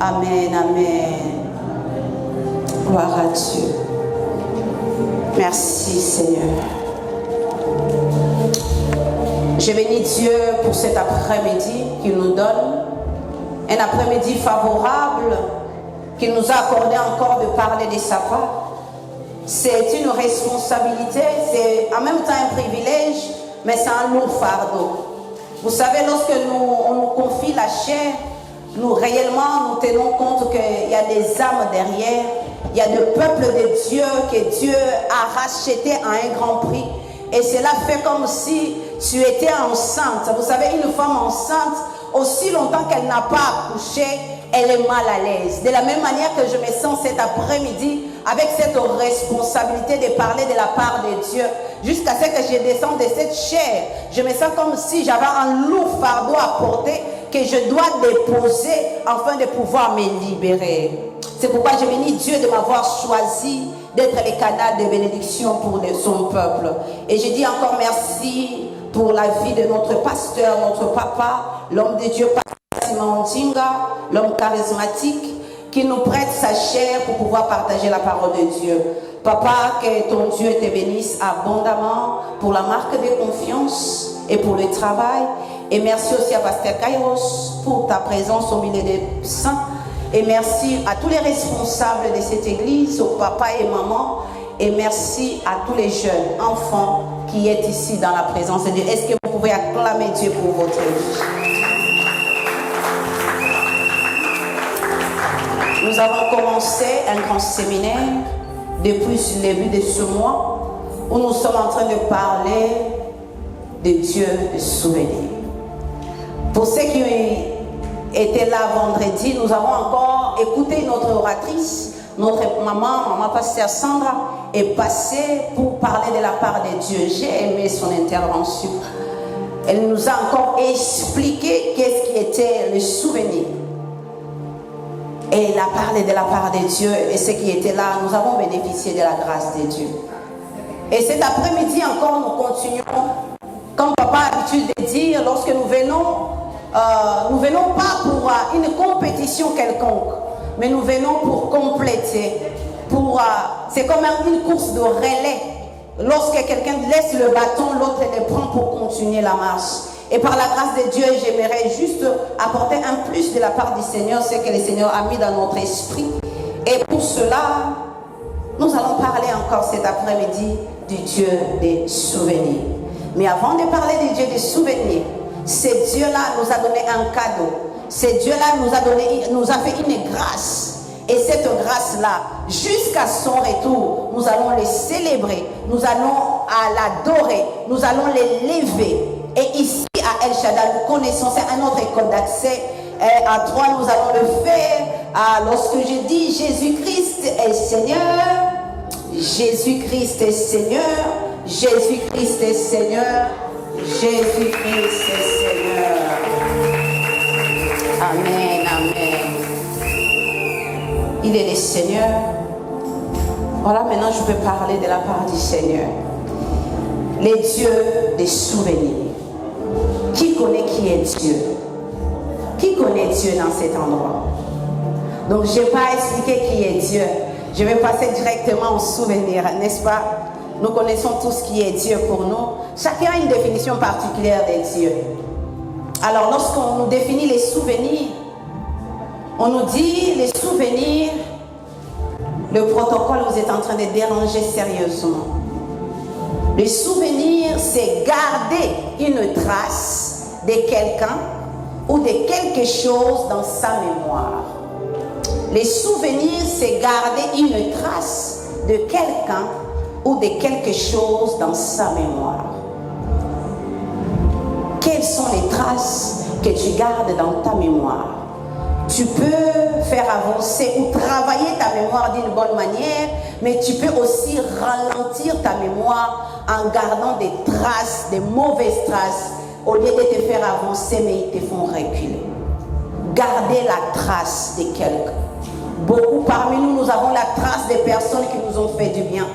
Amen, amen. Gloire à Dieu. Merci Seigneur. Je bénis Dieu pour cet après-midi qu'il nous donne. Un après-midi favorable qu'il nous a accordé encore de parler de sa part. C'est une responsabilité, c'est en même temps un privilège, mais c'est un lourd fardeau. Vous savez, lorsque on nous confie la chair, nous réellement nous tenons compte qu'il y a des âmes derrière, il y a des peuples de Dieu que Dieu a rachetés à un grand prix. Et cela fait comme si tu étais enceinte. Vous savez, une femme enceinte, aussi longtemps qu'elle n'a pas accouché, elle est mal à l'aise. De la même manière que je me sens cet après-midi avec cette responsabilité de parler de la part de Dieu, jusqu'à ce que je descende de cette chair, je me sens comme si j'avais un lourd fardeau à porter que je dois déposer afin de pouvoir me libérer. C'est pourquoi je bénis Dieu de m'avoir choisi d'être le canal de bénédiction pour son peuple. Et je dis encore merci pour la vie de notre pasteur, notre papa, l'homme de Dieu, Simon Ndinga, l'homme charismatique, qui nous prête sa chair pour pouvoir partager la parole de Dieu. Papa, que ton Dieu te bénisse abondamment pour la marque de confiance et pour le travail. Et merci aussi à Pasteur Kairos pour ta présence au milieu des saints. Et merci à tous les responsables de cette église, aux papas et mamans. Et merci à tous les jeunes enfants qui sont ici dans la présence de Dieu. Est-ce que vous pouvez acclamer Dieu pour votre vie? Nous avons commencé un grand séminaire depuis le début de ce mois où nous sommes en train de parler de Dieu de souvenir. Pour ceux qui étaient là vendredi, nous avons encore écouté notre oratrice, notre maman pasteur Sandra, est passée pour parler de la part de Dieu. J'ai aimé son intervention. Elle nous a encore expliqué qu'est-ce qui était le souvenir. Et elle a parlé de la part de Dieu et ceux qui étaient là, nous avons bénéficié de la grâce de Dieu. Et cet après-midi encore, nous continuons, comme papa a l'habitude de dire, lorsque nous venons pas pour une compétition quelconque, mais nous venons pour compléter. C'est comme une course de relais. Lorsque quelqu'un laisse le bâton, l'autre le prend pour continuer la marche. Et par la grâce de Dieu, j'aimerais juste apporter un plus de la part du Seigneur, ce que le Seigneur a mis dans notre esprit. Et pour cela, nous allons parler encore cet après-midi du Dieu des souvenirs. Mais avant de parler du Dieu des souvenirs, ce Dieu-là nous a donné un cadeau. Ce Dieu-là nous a fait une grâce. Et cette grâce-là, jusqu'à son retour, nous allons le célébrer, nous allons l'adorer, nous allons l'élever. Et ici à El Shaddai, nous connaissons, c'est un autre école d'accès. À 3, nous allons le faire. Lorsque je dis Jésus-Christ est Seigneur, Jésus-Christ est Seigneur, Jésus-Christ est Seigneur, Jésus-Christ est Seigneur. Amen, amen. Il est le Seigneur. Voilà, maintenant je peux parler de la part du Seigneur. Les dieux des souvenirs. Qui connaît qui est Dieu? Qui connaît Dieu dans cet endroit? Donc je ne vais pas expliquer qui est Dieu. Je vais passer directement au souvenir, n'est-ce pas? Nous connaissons tous qui est Dieu pour nous. Chacun a une définition particulière de Dieu. Alors lorsqu'on nous définit les souvenirs, on nous dit les souvenirs, le protocole vous est en train de déranger sérieusement. Le souvenir, c'est garder une trace de quelqu'un ou de quelque chose dans sa mémoire. Les souvenirs, c'est garder une trace de quelqu'un ou de quelque chose dans sa mémoire. Quelles sont les traces que tu gardes dans ta mémoire? Tu peux faire avancer ou travailler ta mémoire d'une bonne manière, mais tu peux aussi ralentir ta mémoire en gardant des traces, des mauvaises traces, au lieu de te faire avancer, mais ils te font reculer. Gardez la trace de quelqu'un. Beaucoup parmi nous, nous avons la trace des personnes qui nous ont fait du bien.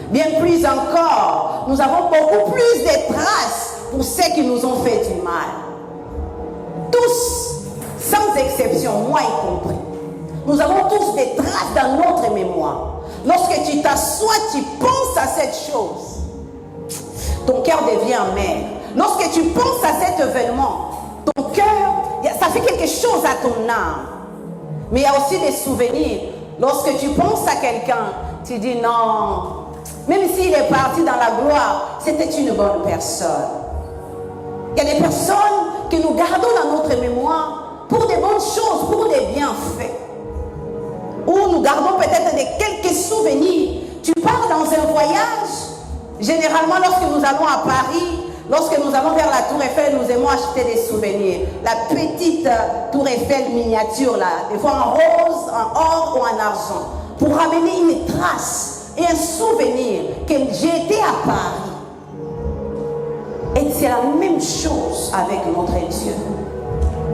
Bien plus encore, nous avons beaucoup plus de traces pour ceux qui nous ont fait du mal. Tous sans exception, moi y compris. Nous avons tous des traces dans notre mémoire. Lorsque tu t'assois, tu penses à cette chose. Ton cœur devient amer. Lorsque tu penses à cet événement, ton cœur, ça fait quelque chose à ton âme. Mais il y a aussi des souvenirs. Lorsque tu penses à quelqu'un, tu dis non, même s'il est parti dans la gloire, c'était une bonne personne. Il y a des personnes que nous gardons dans notre mémoire pour des bonnes choses, pour des bienfaits. Ou nous gardons peut-être quelques souvenirs. Tu pars dans un voyage, généralement lorsque nous allons à Paris, lorsque nous allons vers la Tour Eiffel, nous aimons acheter des souvenirs. La petite Tour Eiffel miniature là, des fois en rose, en or ou en argent, pour ramener une trace et un souvenir que j'ai été à Paris. Et c'est la même chose avec notre Dieu.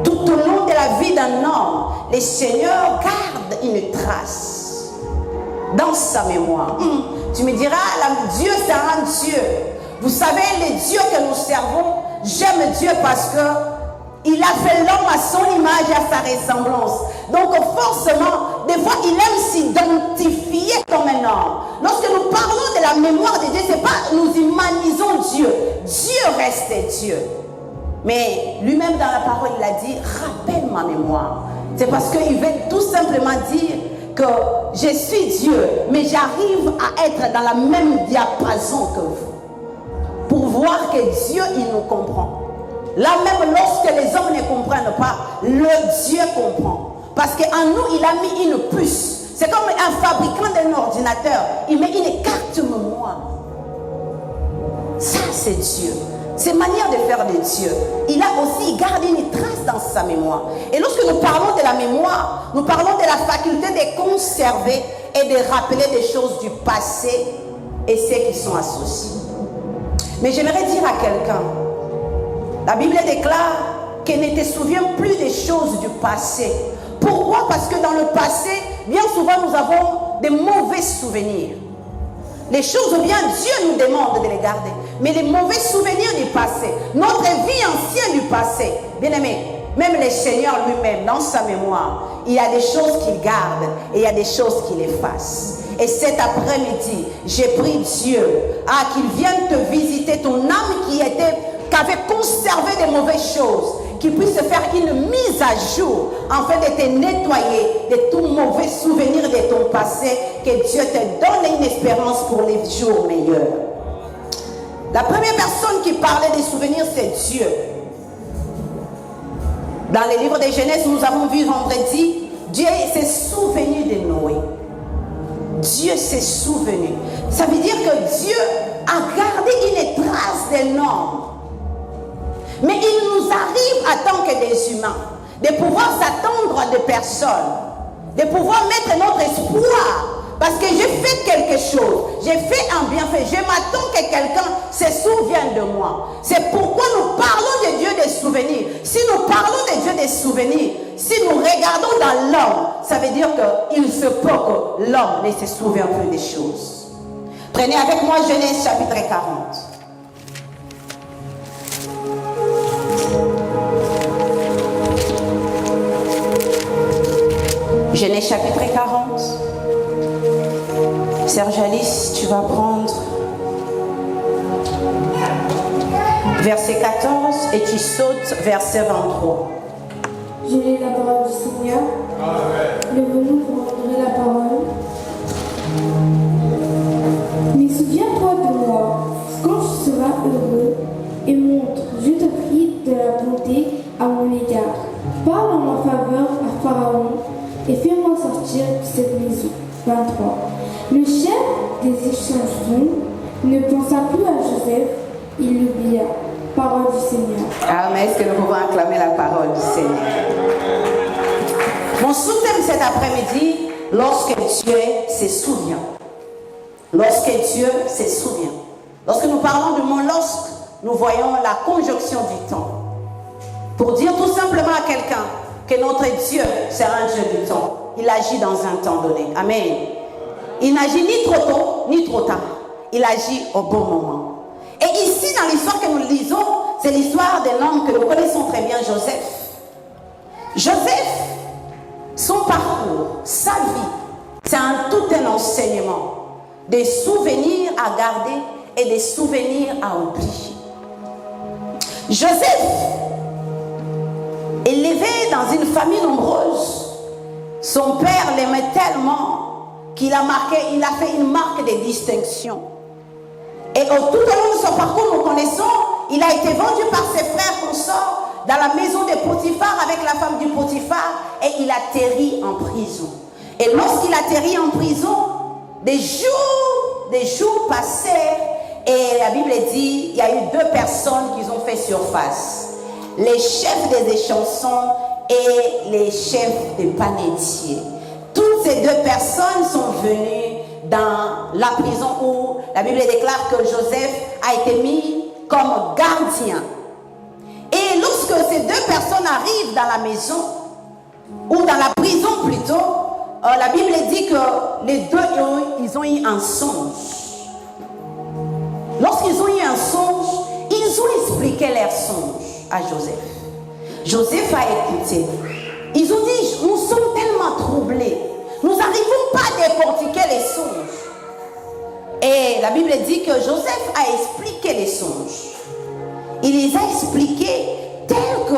Tout au long de la vie d'un homme, le Seigneur garde une trace dans sa mémoire. Tu me diras, Dieu c'est un Dieu. Vous savez, les dieux que nous servons, j'aime Dieu parce que il a fait l'homme à son image et à sa ressemblance. Donc forcément, des fois, il aime s'identifier comme un homme. Lorsque nous parlons de la mémoire de Dieu, c'est pas nous humanisons Dieu. Dieu reste Dieu. Mais lui-même dans la parole, il a dit, rappelle ma mémoire. C'est parce qu'il veut tout simplement dire que je suis Dieu, mais j'arrive à être dans la même diapason que vous. Pour voir que Dieu, il nous comprend. Là même, lorsque les hommes ne comprennent pas, le Dieu comprend. Parce qu'en nous, il a mis une puce. C'est comme un fabricant d'un ordinateur. Il met une carte mémoire. Ça, c'est Dieu. C'est manière de faire de Dieu. Il a aussi gardé une trace dans sa mémoire. Et lorsque nous parlons de la mémoire, nous parlons de la faculté de conserver et de rappeler des choses du passé et ceux qui sont associés. Mais j'aimerais dire à quelqu'un, la Bible déclare qu'elle ne te souvient plus des choses du passé. Pourquoi? Parce que dans le passé, bien souvent nous avons des mauvais souvenirs. Les choses bien, Dieu nous demande de les garder. Mais les mauvais souvenirs du passé, notre vie ancienne du passé, bien aimé, même le Seigneur lui-même, dans sa mémoire, il y a des choses qu'il garde et il y a des choses qu'il efface. Et cet après-midi, j'ai prié Dieu qu'il vienne te visiter, ton âme qui avait conservé des mauvaises choses, qu'il puisse faire une mise à jour afin de te nettoyer de tout mauvais souvenir de ton passé, que Dieu te donne une espérance pour les jours meilleurs. La première personne qui parlait des souvenirs, c'est Dieu. Dans les livres de Genèse, nous avons vu vendredi, Dieu s'est souvenu de Noé. Dieu s'est souvenu. Ça veut dire que Dieu a gardé une trace de l'homme. Mais il nous arrive en tant que des humains de pouvoir s'attendre à des personnes, de pouvoir mettre notre espoir. Parce que j'ai fait quelque chose, j'ai fait un bienfait, je m'attends que quelqu'un se souvienne de moi. C'est pourquoi nous parlons de Dieu des souvenirs. Si nous parlons de Dieu des souvenirs, si nous regardons dans l'homme, ça veut dire qu'il se peut que l'homme ne se souvient plus des choses. Prenez avec moi Genèse chapitre 40. Genèse chapitre 40. Serge Alice, tu vas prendre verset 14 et tu sautes verset 23. Je lis la parole du Seigneur. Lève-nous pour entendre la parole. Mais souviens-toi de moi quand tu seras heureux et montre, je te prie, de la bonté à mon égard. Parle en ma faveur à Pharaon et fais-moi sortir de cette maison. 23. Le chef des Égyptiens ne pensa plus à Joseph, il l'oublia. Parole du Seigneur. Amen. Est-ce que nous pouvons acclamer la parole du Seigneur? Mon sous-thème cet après-midi, lorsque Dieu se souvient. Lorsque Dieu se souvient. Lorsque nous parlons du mot lorsque, nous voyons la conjonction du temps. Pour dire tout simplement à quelqu'un que notre Dieu, c'est un Dieu du temps. Il agit dans un temps donné. Amen. Il n'agit ni trop tôt, ni trop tard. Il agit au bon moment. Et ici, dans l'histoire que nous lisons, c'est l'histoire d'un homme que nous connaissons très bien, Joseph. Joseph, son parcours, sa vie, c'est tout un enseignement. Des souvenirs à garder et des souvenirs à oublier. Joseph, élevé dans une famille nombreuse, son père l'aimait tellement qu'il a fait une marque de distinction. Et tout au long de son parcours, nous connaissons, il a été vendu par ses frères consorts dans la maison de Potiphar avec la femme du Potiphar et il atterrit en prison. Et lorsqu'il atterrit en prison, des jours passèrent et la Bible dit il y a eu 2 personnes qui ont fait surface. Les chefs des échansons et les chefs des panetiers. Toutes ces 2 personnes sont venues dans la prison où la Bible déclare que Joseph a été mis comme gardien. Et lorsque ces 2 personnes arrivent dans la maison, ou dans la prison plutôt, la Bible dit que les 2, ils ont eu un songe. Lorsqu'ils ont eu un songe, ils ont expliqué leur songe à Joseph. Joseph a écouté. Ils ont dit, nous sommes tellement troublés. Nous n'arrivons pas à décortiquer les songes. Et la Bible dit que Joseph a expliqué les songes. Il les a expliqués tels que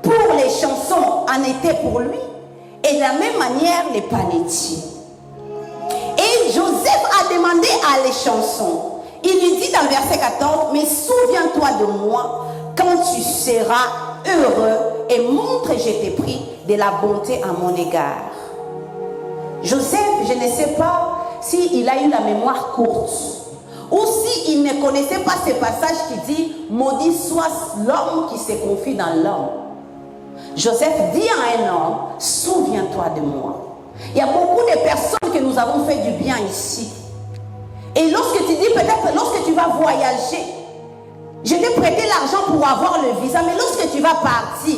pour les chansons en était pour lui et de la même manière les panetiers. Et Joseph a demandé à les chansons. Il lui dit dans le verset 14, mais souviens-toi de moi quand tu seras heureux et montre, je t'ai pris de la bonté à mon égard. Joseph, je ne sais pas s'il a eu la mémoire courte ou s'il ne connaissait pas ce passage qui dit maudit soit l'homme qui se confie dans l'homme. Joseph dit à un homme, souviens-toi de moi. Il y a beaucoup de personnes que nous avons fait du bien ici. Et lorsque tu dis, peut-être lorsque tu vas voyager, je t'ai prêté l'argent pour avoir le visa, mais lorsque tu vas partir,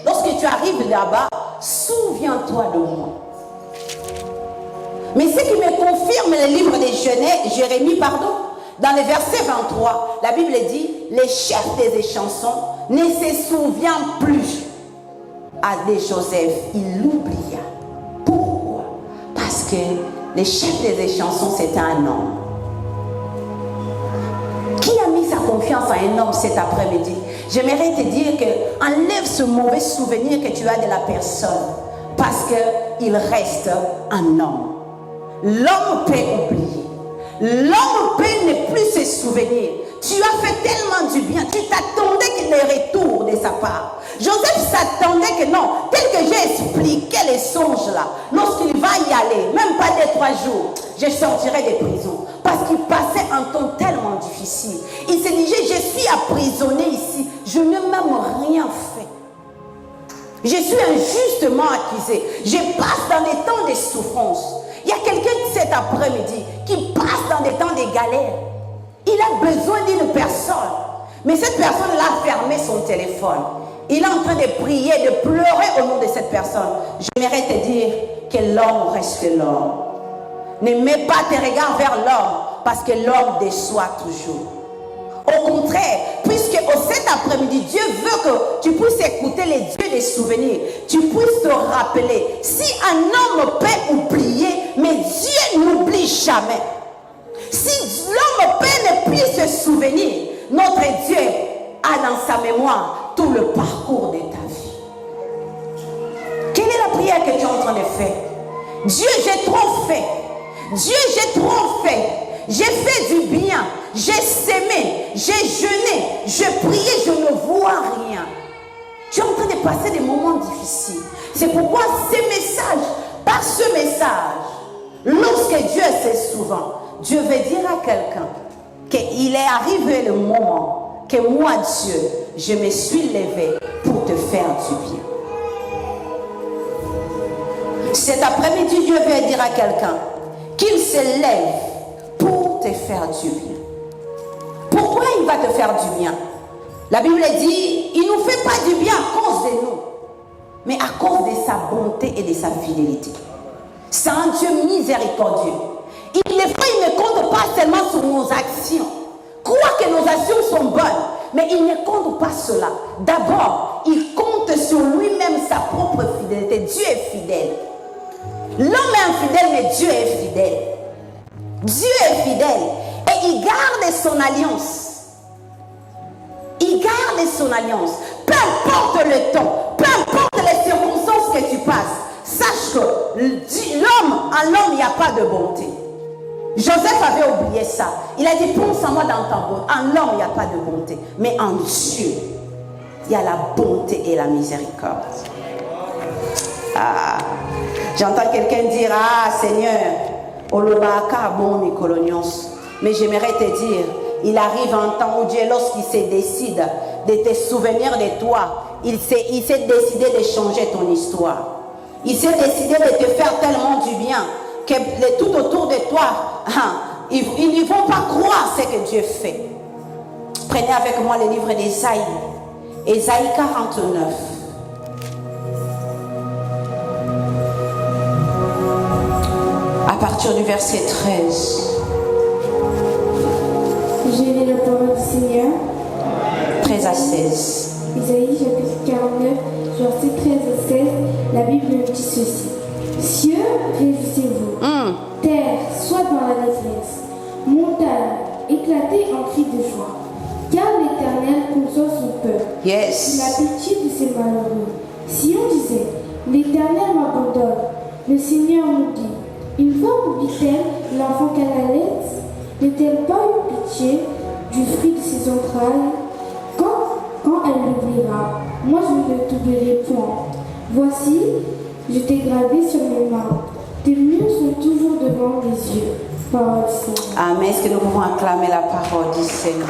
lorsque tu arrives là-bas, souviens-toi de moi. Mais ce qui me confirme le livre de Jérémie, dans le verset 23, la Bible dit, les chefs des échansons ne se souviennent plus de Joseph. Il l'oublia. Pourquoi? Parce que les chefs des échansons, c'était un homme. Qui a mis sa confiance à un homme cet après-midi? J'aimerais te dire que enlève ce mauvais souvenir que tu as de la personne, parce qu'il reste un homme. L'homme peut oublier. L'homme peut ne plus se souvenir. Tu as fait tellement du bien. Tu t'attendais qu'il ait retour de sa part. Joseph s'attendait que non. Tel que j'ai expliqué les songes là, lorsqu'il va y aller, même pas 2-3 jours, je sortirai de prison. Parce qu'il passait un temps tellement difficile. Il se disait, je suis emprisonné ici. Je n'ai même rien fait. Je suis injustement accusé. Je passe dans des temps de souffrance. Il y a quelqu'un cet après-midi qui passe dans des temps de galère. Il a besoin d'une personne. Mais cette personne l'a fermé son téléphone. Il est en train de prier, de pleurer au nom de cette personne. J'aimerais te dire que l'homme reste l'homme. Ne mets pas tes regards vers l'homme parce que l'homme déçoit toujours. Au contraire, puisque cet après-midi, Dieu veut que tu puisses écouter les dieux des souvenirs, tu puisses te rappeler. Si un homme peut oublier, mais Dieu n'oublie jamais. Si l'homme peut ne plus se souvenir, notre Dieu a dans sa mémoire tout le parcours de ta vie. Quelle est la prière que tu es en train de faire? Dieu, j'ai trop fait. Dieu, j'ai trop fait. J'ai fait du bien. J'ai sémé. J'ai jeûné. J'ai prié. Je ne vois rien. Tu es en train de passer des moments difficiles. C'est pourquoi ces messages, par ce message, lorsque Dieu se souvient, Dieu veut dire à quelqu'un qu'il est arrivé le moment que moi, Dieu, je me suis levé pour te faire du bien. Cet après-midi, Dieu veut dire à quelqu'un qu'il se lève pour te faire du bien. Pourquoi il va te faire du bien? La Bible dit, il ne nous fait pas du bien à cause de nous, mais à cause de sa bonté et de sa fidélité. C'est un Dieu miséricordieux. Des fois, il ne compte pas seulement sur nos actions. Crois que nos actions sont bonnes, mais il ne compte pas cela. D'abord, il compte sur sur lui-même sa propre fidélité. Dieu est fidèle. L'homme est infidèle, mais Dieu est fidèle. Dieu est fidèle. Et il garde son alliance. Il garde son alliance. Peu importe le temps, peu importe les circonstances que tu passes, sache que l'homme, en l'homme, il n'y a pas de bonté. Joseph avait oublié ça. Il a dit, pense en moi dans ta bonté. En l'homme, il n'y a pas de bonté. Mais en Dieu, il y a la bonté et la miséricorde. Ah, j'entends quelqu'un dire, ah Seigneur, Olobaka bon mes colonions. Mais j'aimerais te dire, il arrive un temps où Dieu, lorsqu'il se décide de te souvenir de toi, il s'est décidé de changer ton histoire. Il s'est décidé de te faire tellement du bien que tout autour de toi, ils ne vont pas croire ce que Dieu fait. Prenez avec moi le livre d'Ésaïe, Ésaïe 49. À partir du verset 13. J'ai lu la parole du Seigneur. 13 à 16. Isaïe chapitre 49, verset 13 à 16, la Bible dit ceci. Cieux, réjouissez-vous. Terre, sois dans la détresse. Montagne, éclatez en cris de joie. Car l'Éternel console son peuple. Yes. Il a pitié de ses malheureux. Si on disait, l'Éternel m'abandonne, le Seigneur m'oublie. Une fois oublie-t-elle l'enfant qu'elle allait? N'est-elle pas eu pitié du fruit de ses entrailles? Quand elle l'oubliera, moi je ne t'oublierai point. Voici, je t'ai gravé sur mes mains. Tes murs sont toujours devant mes yeux. Parole du Seigneur. Amen. Est-ce que nous pouvons acclamer la parole du Seigneur?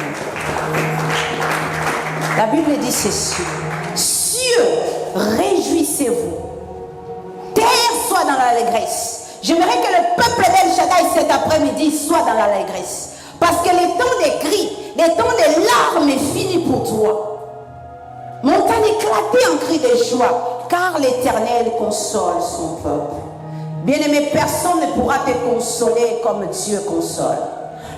La Bible dit ceci. Cieux, réjouissez-vous. Terre, soit dans l'allégresse. J'aimerais que le peuple d'El Shaddai cet après-midi soit dans l'allégresse. Parce que les temps des cris, les temps des larmes est fini pour toi. Montagne éclatée en cris de joie, car l'Éternel console son peuple. Bien-aimé, personne ne pourra te consoler comme Dieu console.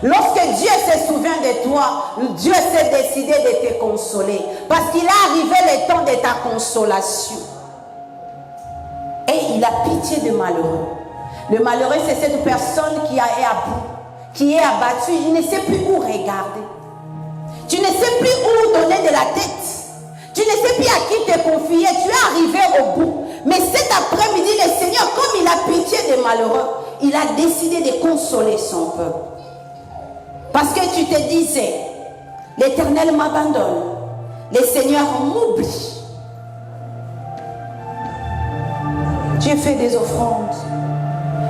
Lorsque Dieu se souvient de toi, Dieu s'est décidé de te consoler. Parce qu'il est arrivé le temps de ta consolation. Et il a pitié des malheureux. Le malheureux, c'est cette personne qui est à bout, qui est abattu. Il ne sait plus où regarder. Tu ne sais plus où donner de la tête. Tu ne sais plus à qui te confier. Tu es arrivé au bout. Mais cet après-midi, le Seigneur, comme il a pitié des malheureux, il a décidé de consoler son peuple. Parce que tu te disais, l'Éternel m'abandonne. Le Seigneur m'oublie. Tu fais des offrandes.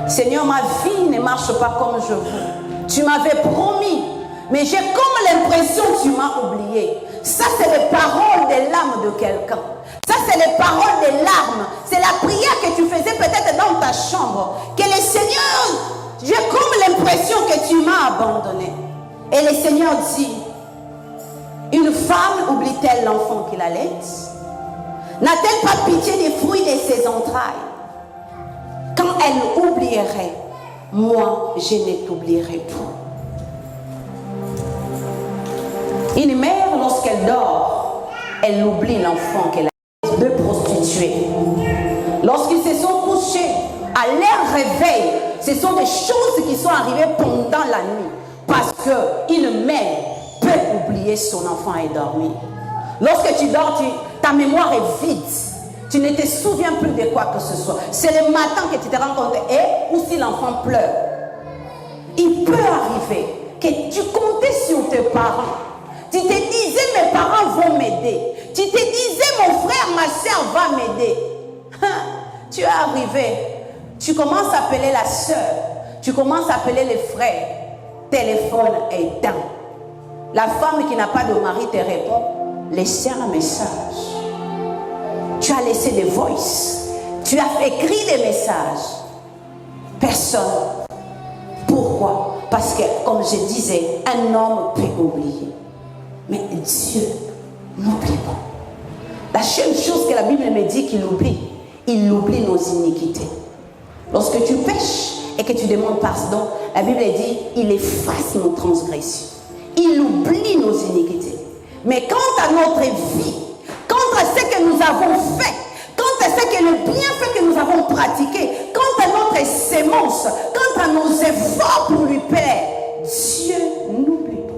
Seigneur, ma vie ne marche pas comme je veux. Tu m'avais promis, mais j'ai comme l'impression que tu m'as oublié. Ça, c'est les paroles des larmes de quelqu'un. Ça, c'est les paroles des larmes. C'est la prière que tu faisais peut-être dans ta chambre. Que le Seigneur, j'ai comme l'impression que tu m'as abandonné. Et le Seigneur dit, une femme oublie-t-elle l'enfant qu'il allait? N'a-t-elle pas pitié des fruits de ses entrailles? Quand elle oublierait, moi, je ne t'oublierai pas. Une mère, lorsqu'elle dort, elle oublie l'enfant qu'elle a. Deux prostituées, lorsqu'ils se sont couchés, à leur réveil, ce sont des choses qui sont arrivées pendant la nuit. Parce qu'une mère peut oublier son enfant et dormir. Lorsque tu dors, ta mémoire est vide. Tu ne te souviens plus de quoi que ce soit. C'est le matin que tu te rends compte, ou si l'enfant pleure. Il peut arriver que tu comptais sur tes parents. Tu te disais, mes parents vont m'aider. Tu te disais, mon frère, ma soeur va m'aider. Tu es arrivé. Tu commences à appeler la soeur. Tu commences à appeler les frères. Téléphone éteint. La femme qui n'a pas de mari te répond, laissez un message. Tu as laissé des voices. Tu as écrit des messages. Personne. Pourquoi? Parce que, comme je disais, un homme peut oublier. Mais Dieu n'oublie pas. La seule chose que la Bible me dit qu'il oublie, il oublie nos iniquités. Lorsque tu pêches et que tu demandes pardon, la Bible dit, il efface nos transgressions. Il oublie nos iniquités. Mais quant à notre vie, quant à ce que que nous avons fait, quant à ce que le bienfait que nous avons pratiqué, quant à notre sémence, quant à nos efforts pour lui plaire, Dieu n'oublie pas.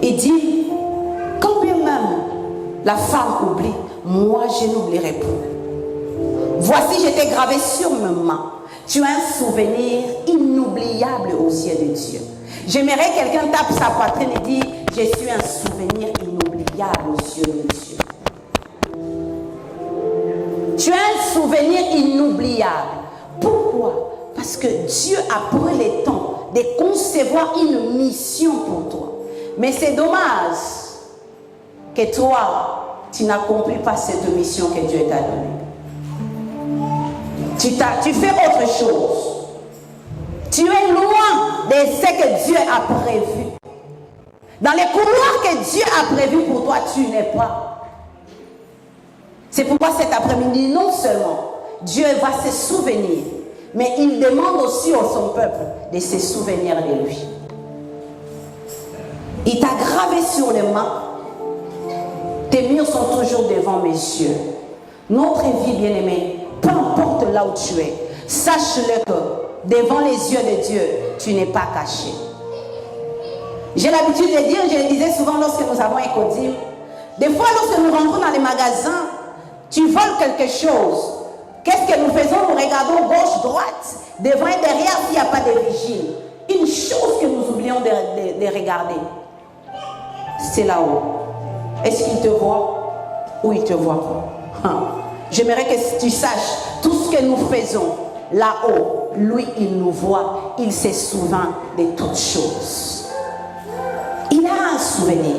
Il dit, quand bien même la femme oublie, moi je n'oublierai pas. Voici, je t'ai gravé sur mes mains. Tu as un souvenir inoubliable aux yeux de Dieu. J'aimerais que quelqu'un tape sa poitrine et dise, je suis un souvenir inoubliable aux yeux de Dieu. Tu as un souvenir inoubliable. Pourquoi? Parce que Dieu a pris le temps de concevoir une mission pour toi. Mais c'est dommage que toi, tu n'accomplis pas cette mission que Dieu t'a donnée. Tu fais autre chose. Tu es loin de ce que Dieu a prévu. Dans les couloirs que Dieu a prévus pour toi, tu n'es pas. C'est pourquoi cet après-midi, non seulement Dieu va se souvenir, mais il demande aussi à son peuple de se souvenir de lui. Il t'a gravé sur les mains. Tes murs sont toujours devant mes yeux. Notre vie, bien-aimée, peu importe là où tu es, sache-le que devant les yeux de Dieu, tu n'es pas caché. J'ai l'habitude de dire, je le disais souvent lorsque nous avons Écodim, des fois lorsque nous rentrons dans les magasins, tu voles quelque chose. Qu'est-ce que nous faisons? Nous regardons gauche, droite, devant et derrière s'il n'y a pas de vigile. Une chose que nous oublions de regarder, c'est là-haut. Est-ce qu'il te voit ou il ne te voit pas? J'aimerais que tu saches tout ce que nous faisons là-haut. Lui, il nous voit. Il se souvient de toutes choses. Il a un souvenir.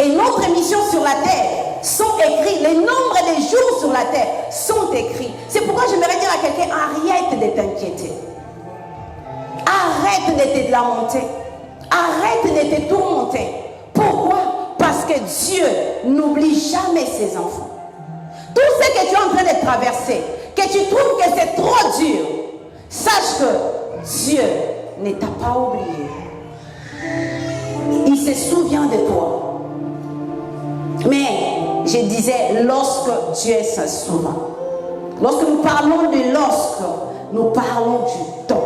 Et notre mission sur la terre sont écrits. Les nombres des jours sur la terre sont écrits. C'est pourquoi j'aimerais dire à quelqu'un, arrête de t'inquiéter. Arrête de te lamenter. Arrête de te tourmenter. Pourquoi? Parce que Dieu n'oublie jamais ses enfants. Tout ce que tu es en train de traverser, que tu trouves que c'est trop dur, sache que Dieu ne t'a pas oublié. Il se souvient de toi. Mais je disais, lorsque Dieu se souvient, lorsque nous parlons de lorsque, nous parlons du temps.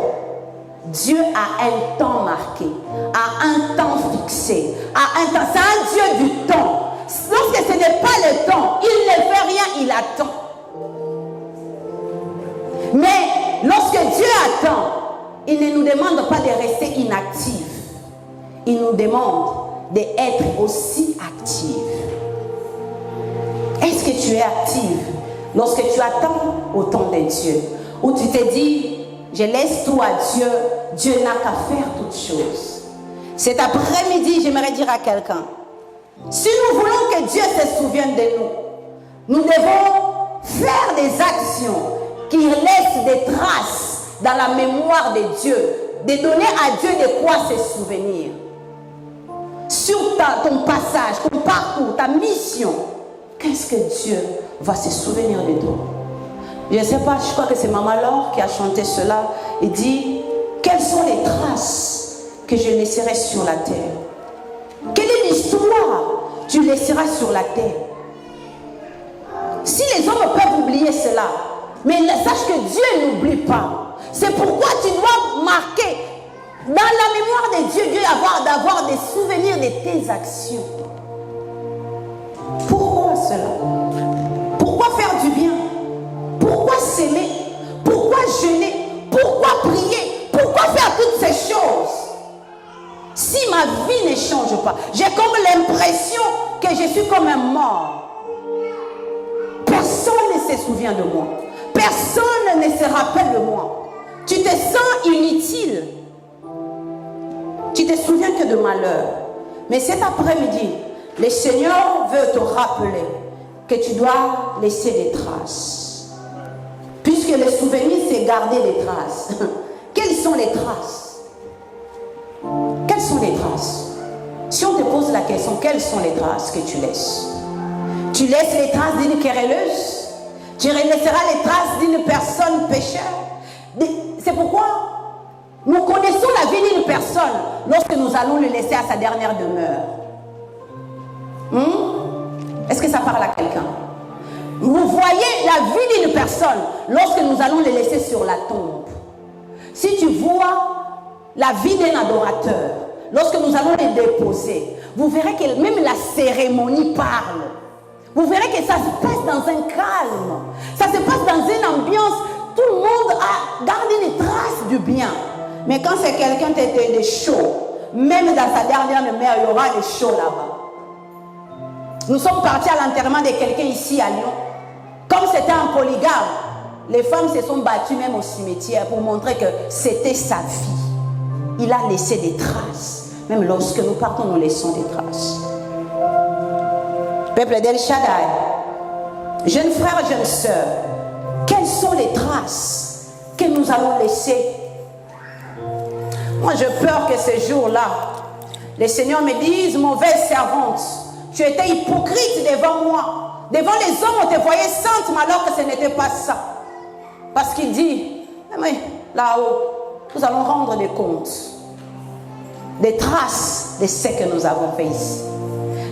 Dieu a un temps marqué, a un temps fixé, a un temps. C'est un Dieu du temps. Lorsque ce n'est pas le temps, il ne fait rien, il attend. Mais lorsque Dieu attend, il ne nous demande pas de rester inactifs. Il nous demande d'être aussi actifs. Est-ce que tu es active lorsque tu attends au temps de Dieu? Ou tu te dis, je laisse tout à Dieu, Dieu n'a qu'à faire toutes choses. Cet après-midi, j'aimerais dire à quelqu'un, si nous voulons que Dieu se souvienne de nous, nous devons faire des actions qui laissent des traces dans la mémoire de Dieu, de donner à Dieu de quoi se souvenir. Sur ton passage, ton parcours, ta mission, qu'est-ce que Dieu va se souvenir de toi? Je ne sais pas, je crois que c'est Maman Laure qui a chanté cela. Il dit, quelles sont les traces que je laisserai sur la terre? Quelle est l'histoire que tu laisseras sur la terre? Si les hommes peuvent oublier cela, mais sache que Dieu n'oublie pas. C'est pourquoi tu dois marquer dans la mémoire de Dieu, d'avoir des souvenirs de tes actions. Pourquoi cela? Pourquoi faire du bien? Pourquoi s'aimer? Pourquoi jeûner? Pourquoi prier? Pourquoi faire toutes ces choses? Si ma vie ne change pas, j'ai comme l'impression que je suis comme un mort. Personne ne se souvient de moi. Personne ne se rappelle de moi. Tu te sens inutile. Tu te souviens que de malheur. Mais cet après-midi, le Seigneur veut te rappeler que tu dois laisser des traces. Puisque le souvenir, c'est garder des traces. Quelles sont les traces? Quelles sont les traces? Si on te pose la question, quelles sont les traces que tu laisses? Tu laisses les traces d'une querelleuse? Tu laisseras les traces d'une personne pécheur? C'est pourquoi nous connaissons la vie d'une personne lorsque nous allons le laisser à sa dernière demeure. Est-ce que ça parle à quelqu'un? Vous voyez la vie d'une personne lorsque nous allons les laisser sur la tombe. Si tu vois la vie d'un adorateur, lorsque nous allons les déposer, vous verrez que même la cérémonie parle. Vous verrez que ça se passe dans un calme. Ça se passe dans une ambiance. Tout le monde a gardé les traces du bien. Mais quand c'est quelqu'un de chaud, même dans sa dernière mémoire, il y aura des chauds là-bas. Nous sommes partis à l'enterrement de quelqu'un ici à Lyon. Comme c'était un polygame, les femmes se sont battues même au cimetière pour montrer que c'était sa vie. Il a laissé des traces. Même lorsque nous partons, nous laissons des traces. Peuple d'El Shaddai, jeunes frères, jeunes sœurs, quelles sont les traces que nous allons laisser? Moi, j'ai peur que ce jour-là, le Seigneur me dise, mauvaise servante, tu étais hypocrite devant moi. Devant les hommes, on te voyait sainte, mais alors que ce n'était pas ça. Parce qu'il dit, mais là-haut, nous allons rendre des comptes, des traces de ce que nous avons fait ici.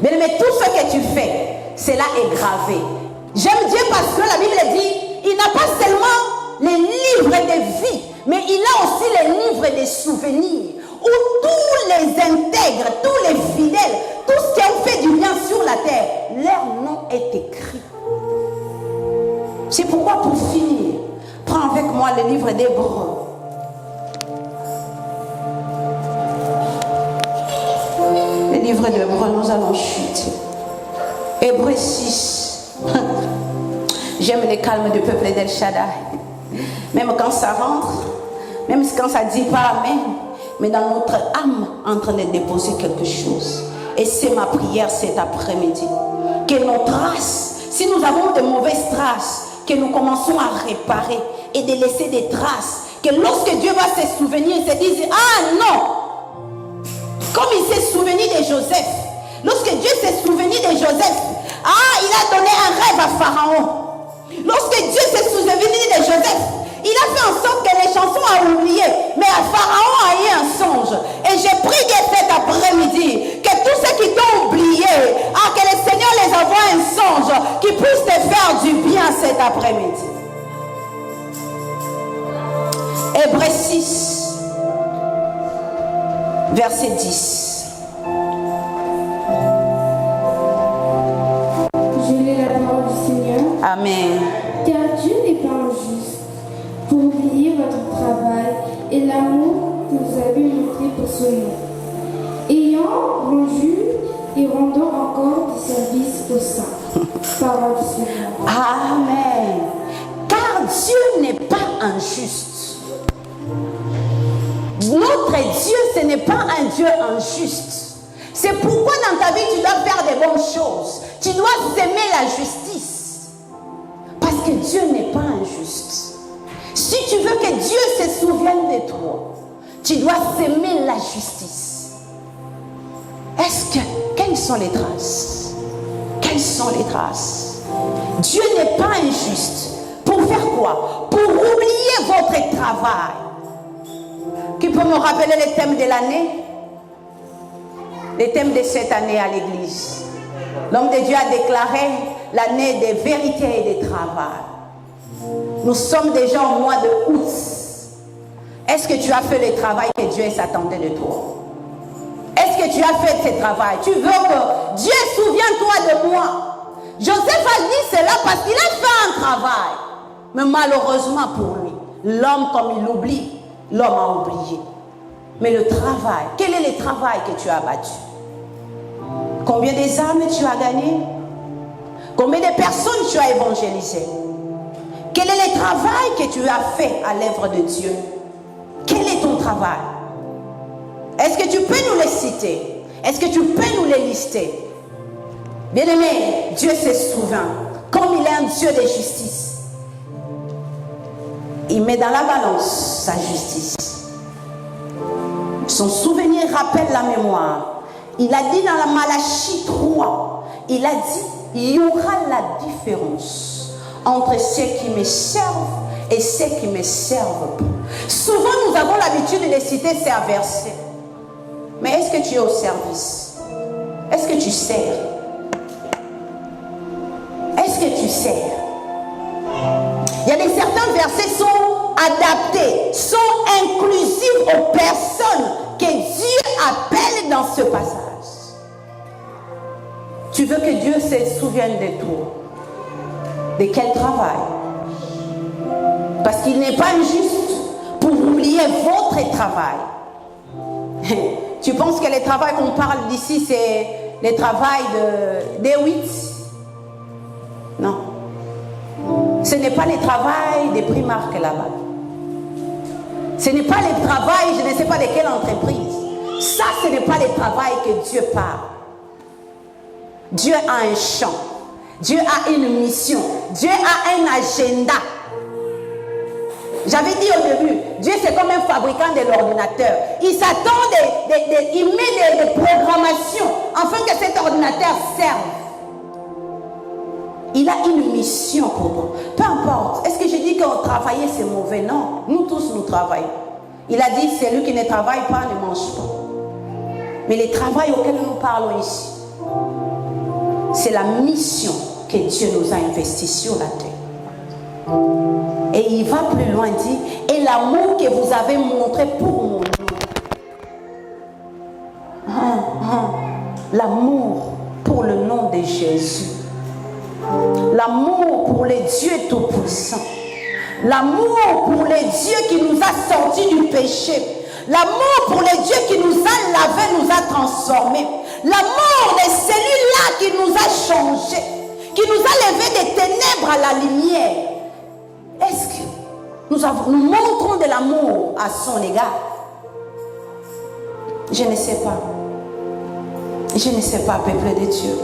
Mais tout ce que tu fais, cela est gravé. J'aime Dieu parce que la Bible dit, il n'a pas seulement les livres de vie, mais il a aussi les livres des souvenirs, où tous les intègres, tous les fidèles, tous ceux qui ont fait du bien sur la terre, leur nom est écrit. C'est pourquoi, pour finir, prends avec moi le livre d'Hébreux. Le livre d'Hébreux, nous allons chuter. Hébreux 6. J'aime le calme du peuple d'El Shaddai. Même quand ça rentre, même quand ça ne dit pas Amen, mais dans notre âme, en train de déposer quelque chose. Et c'est ma prière cet après-midi. Que nos traces, si nous avons de mauvaises traces, que nous commençons à réparer et de laisser des traces. Que lorsque Dieu va se souvenir, il se dise, ah non! Comme il s'est souvenu de Joseph. Lorsque Dieu s'est souvenu de Joseph, ah, il a donné un rêve à Pharaon. Lorsque Dieu s'est souvenu de Joseph, il a fait en sorte que les chansons a oublié. Mais Pharaon a eu un songe. Et j'ai prié cet après-midi que tous ceux qui t'ont oublié, que le Seigneur les envoie un songe qui puisse te faire du bien cet après-midi. Hébreux 6, verset 10. Je lis la parole du Seigneur. Amen. Car Dieu n'est pas injuste pour oublier votre travail et l'amour que vous avez montré pour son nom, ayant rendu et rendant encore des services aux saints. Parole du Seigneur. Amen. Car Dieu n'est pas injuste. Notre Dieu, ce n'est pas un Dieu injuste. C'est pourquoi dans ta vie, tu dois faire des bonnes choses. Tu dois s'aimer la justice. Parce que Dieu n'est pas injuste. Si tu veux que Dieu se souvienne de toi, tu dois s'aimer la justice. Quelles sont les traces? Quelles sont les traces? Dieu n'est pas injuste. Pour faire quoi? Pour oublier votre travail. Qui peut me rappeler les thèmes de l'année? Les thèmes de cette année à l'église. L'homme de Dieu a déclaré l'année des vérités et des travail. Nous sommes déjà au mois de août. Est-ce que tu as fait le travail que Dieu s'attendait de toi? Est-ce que tu as fait ce travail? Tu veux que Dieu souvienne-toi de moi? Joseph a dit cela parce qu'il a fait un travail. Mais malheureusement pour lui, l'homme comme il oublie, l'homme a oublié. Mais le travail, quel est le travail que tu as battu? Combien des âmes tu as gagné? Combien de personnes tu as évangélisé? Quel est le travail que tu as fait à l'œuvre de Dieu? Quel est ton travail? Est-ce que tu peux nous les citer? Est-ce que tu peux nous les lister? Bien-aimé, Dieu se souvient. Comme il est un Dieu de justice, il met dans la balance sa justice. Son souvenir rappelle la mémoire. Il a dit dans la Malachie 3, il a dit, il y aura la différence entre ceux qui me servent et ceux qui ne me servent pas. Souvent, nous avons l'habitude de les citer ces versets. Mais est-ce que tu es au service? Est-ce que tu sers? que tu sers? Il y a certains versets sont adaptés, sont inclusifs aux personnes que Dieu appelle dans ce passage. Tu veux que Dieu se souvienne de toi. De quel travail? Parce qu'il n'est pas injuste pour oublier votre travail. Tu penses que le travail qu'on parle d'ici, c'est le travail des 8? Non. Ce n'est pas le travail des Primark là-bas. Ce n'est pas le travail, je ne sais pas de quelle entreprise. Ça, ce n'est pas le travail que Dieu parle. Dieu a un champ. Dieu a une mission. Dieu a un agenda. J'avais dit au début, Dieu c'est comme un fabricant de l'ordinateur. Il s'attend, il met des programmations afin que cet ordinateur serve. Il a une mission pour toi. Peu importe. Est-ce que je dis qu'on travaillait c'est mauvais? Non. Nous tous nous travaillons. Il a dit celui qui ne travaille pas ne mange pas. Mais le travail auquel nous parlons ici, c'est la mission que Dieu nous a investie sur la terre. Et il va plus loin, dit, et l'amour que vous avez montré pour mon nom. L'amour pour le nom de Jésus. L'amour pour les dieux tout-puissants. L'amour pour les dieux qui nous a sortis du péché. L'amour pour les dieux qui nous a lavés, nous a transformés. L'amour de celui-là qui nous a changés, qui nous a levés des ténèbres à la lumière. Est-ce que nous montrons de l'amour à son égard? Je ne sais pas. Je ne sais pas, peuple de Dieu.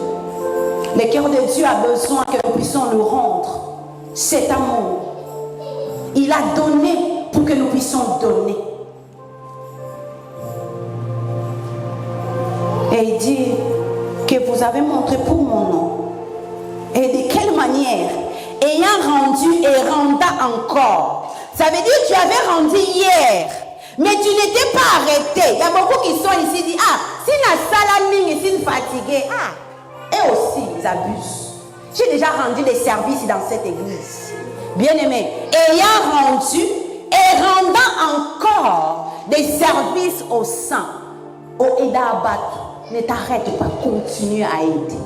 Le cœur de Dieu a besoin que nous puissions nous rendre cet amour. Il a donné pour que nous puissions donner. Et il dit que vous avez montré pour mon nom. Et de quelle manière? Ayant rendu et rendant encore. Ça veut dire que tu avais rendu hier, mais tu n'étais pas arrêté. Il y a beaucoup qui sont ici dit, si la salamine est si fatiguée, et aussi ils abusent. J'ai déjà rendu des services dans cette église. Bien-aimé, ayant rendu et rendant encore des services aux saints, au Edabat, ne t'arrête pas, continue à aider.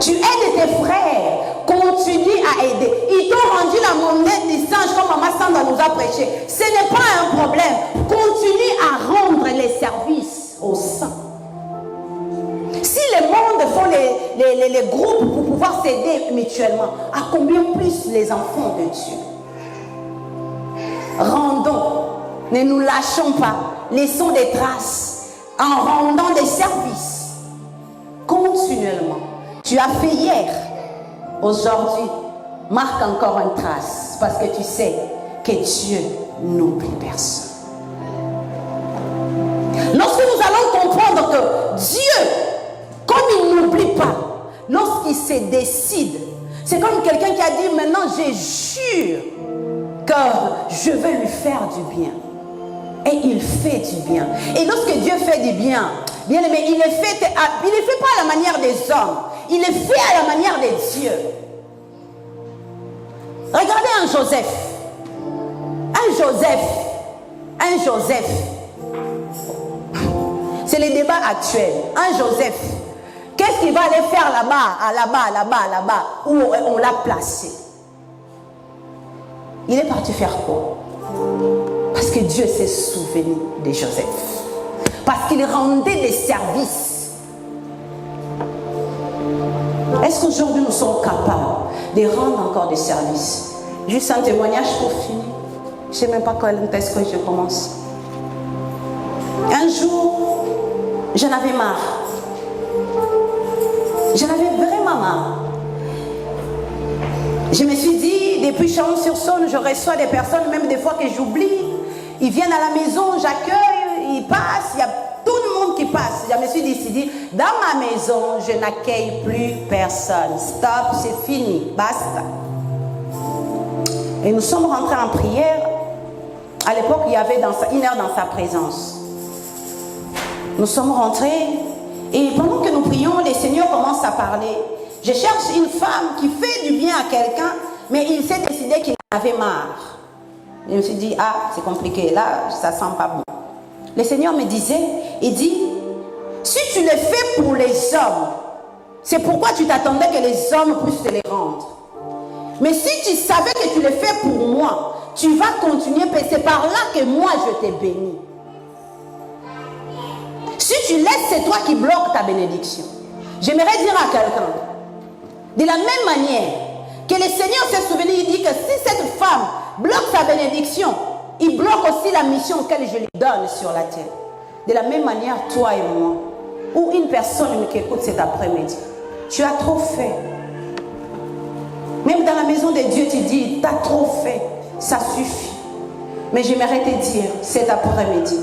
Tu aides tes frères, continue à aider. Ils t'ont rendu la monnaie du singe comme Maman Sanda nous a prêché. Ce n'est pas un problème. Continue à rendre les services aux saints. Si le monde font les groupes pour pouvoir s'aider mutuellement, à combien plus les enfants de Dieu? Rendons, ne nous lâchons pas, laissons des traces en rendant des services continuellement. Tu as fait hier, aujourd'hui, marque encore une trace parce que tu sais que Dieu n'oublie personne. Lorsque nous allons comprendre que Dieu, comme il n'oublie pas, lorsqu'il se décide, c'est comme quelqu'un qui a dit maintenant je jure que je vais lui faire du bien. Et il fait du bien. Et lorsque Dieu fait du bien, bien aimé, il ne le fait pas à la manière des hommes. Il le fait à la manière des dieux. Regardez un Joseph. Un Joseph. C'est le débat actuel. Un Joseph. Qu'est-ce qu'il va aller faire là-bas, où on l'a placé? Il est parti faire quoi? Parce que Dieu s'est souvenu de Joseph. Parce qu'il rendait des services. Est-ce qu'aujourd'hui nous sommes capables de rendre encore des services? Juste un témoignage pour finir. Je ne sais même pas quand est-ce que je commence. Un jour, j'en avais marre. J'en avais vraiment marre. Je me suis dit, depuis Chalon-sur-Saône, je reçois des personnes, même des fois que j'oublie. Ils viennent à la maison, j'accueille, ils passent, il y a tout le monde qui passe. Je me suis décidé, dans ma maison, je n'accueille plus personne. Stop, c'est fini, basta. Et nous sommes rentrés en prière. À l'époque, il y avait une heure dans sa présence. Nous sommes rentrés et pendant que nous prions, le Seigneur commence à parler. Je cherche une femme qui fait du bien à quelqu'un, mais il s'est décidé qu'il en avait marre. Je me suis dit, ah, c'est compliqué, là, ça sent pas bon. Le Seigneur me disait, il dit, si tu le fais pour les hommes, c'est pourquoi tu t'attendais que les hommes puissent te les rendre. Mais si tu savais que tu le fais pour moi, tu vas continuer, parce que c'est par là que moi je t'ai béni. Si tu laisses, c'est toi qui bloques ta bénédiction. J'aimerais dire à quelqu'un, de la même manière que le Seigneur s'est souvenu, il dit que si cette femme bloque sa bénédiction, il bloque aussi la mission que je lui donne sur la terre. De la même manière, toi et moi, ou une personne qui écoute cet après-midi, tu as trop fait. Même dans la maison de Dieu, tu dis, tu as trop fait, ça suffit. Mais j'aimerais te dire, cet après-midi,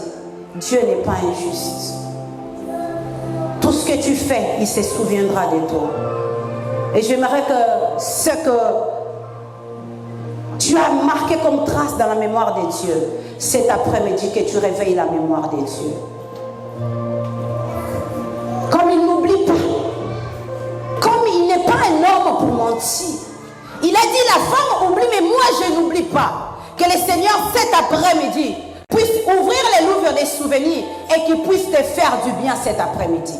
Dieu n'est pas injuste. Tout ce que tu fais, il se souviendra de toi. Et j'aimerais que ce que tu as marqué comme trace dans la mémoire de Dieu, cet après-midi, que tu réveilles la mémoire de Dieu. Comme il n'oublie pas, comme il n'est pas un homme pour mentir. Il a dit, la femme oublie, mais moi je n'oublie pas. Que le Seigneur cet après-midi puisse ouvrir les livres des souvenirs et qu'il puisse te faire du bien cet après-midi.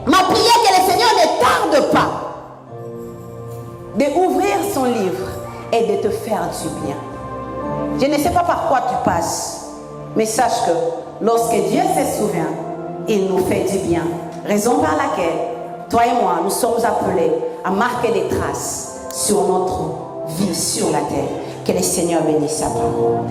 Ma prière, que le Seigneur ne tarde pas d'ouvrir son livre et de te faire du bien. Je ne sais pas par quoi tu passes, mais sache que lorsque Dieu se souvient, il nous fait du bien. Raison par laquelle, toi et moi, nous sommes appelés à marquer des traces sur notre vie, sur la terre. Que le Seigneur bénisse sa parole.